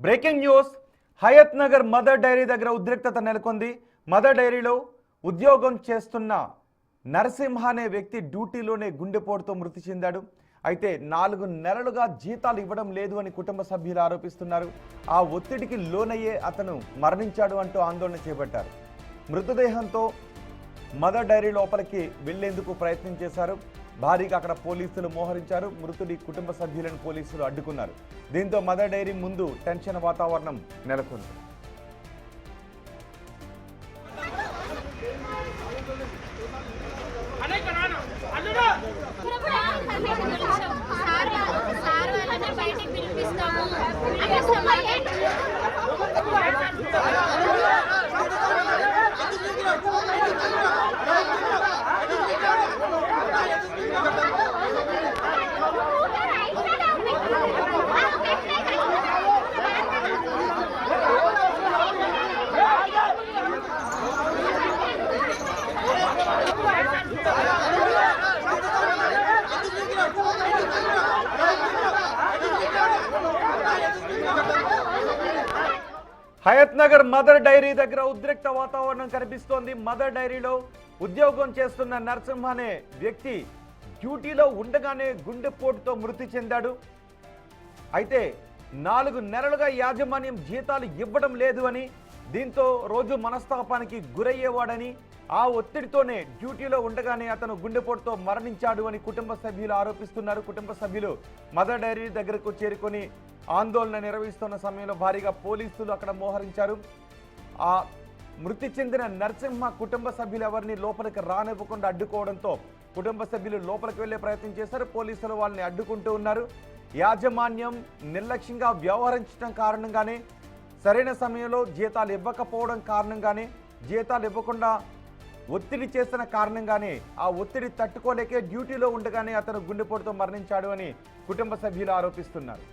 Breaking news Hayat Nagar Mother Dairy దగ్గర ఉద్రిక్తత నెలకొంది. మదర్ డైరీలో ఉద్యోగం చేస్తున్న నరసింహ అనే వ్యక్తి డ్యూటీలోనే గుండెపోటుతో మృతి చెందాడు. అయితే 4 నెలలుగా జీతాలు ఇవ్వడం లేదు అని కుటుంబ సభ్యులు ఆరోపిస్తున్నారు. ఆ ఒత్తిడికి లోనయ్యే అతను మరణించాడు అంటూ ఆందోళన చేపట్టారు. మృతదేహంతో మదర్ డైరీ లోపలికి వెళ్లేందుకు ప్రయత్నం చేశారు. భారీగా అక్కడ పోలీసులు మోహరించారు. మృతుడి కుటుంబ సభ్యులను పోలీసులు అడ్డుకున్నారు. దీంతో మదర్ డైరీ ముందు టెన్షన్ వాతావరణం నెలకొంది. హయత్ నగర్ మదర్ డైరీ దగ్గర ఉద్రిక్త వాతావరణం కనిపిస్తోంది. మదర్ డైరీలో ఉద్యోగం చేస్తున్న నరసింహ అనే వ్యక్తి డ్యూటీలో ఉండగానే గుండెపోటుతో మృతి చెందాడు. అయితే 4 నెలలుగా యాజమాన్యం జీతాలు ఇవ్వడం లేదు అని, దీంతో రోజు మనస్తాపానికి గురయ్యేవాడని, ఆ ఒత్తిడితోనే డ్యూటీలో ఉండగానే అతను గుండెపోటుతో మరణించాడు అని కుటుంబ సభ్యులు ఆరోపిస్తున్నారు. కుటుంబ సభ్యులు మదర్ డైరీ దగ్గరకు చేరుకొని ఆందోళన నిర్వహిస్తున్న సమయంలో భారీగా పోలీసులు అక్కడ మోహరించారు. ఆ మృతి చెందిన నరసింహ కుటుంబ సభ్యులు ఎవరిని లోపలికి రానివ్వకుండా అడ్డుకోవడంతో కుటుంబ సభ్యులు లోపలికి వెళ్లే ప్రయత్నం చేశారు. పోలీసులు వాళ్ళని అడ్డుకుంటూ ఉన్నారు. యాజమాన్యం నిర్లక్ష్యంగా వ్యవహరించడం కారణంగానే, సరైన సమయంలో జీతాలు ఇవ్వకపోవడం కారణంగానే, జీతాలు ఇవ్వకుండా ఒత్తిడి చేసిన కారణంగానే, ఆ ఒత్తిడి తట్టుకోలేకే డ్యూటీలో ఉండగానే అతను గుండెపోటుతో మరణించాడు అని కుటుంబ సభ్యులు ఆరోపిస్తున్నారు.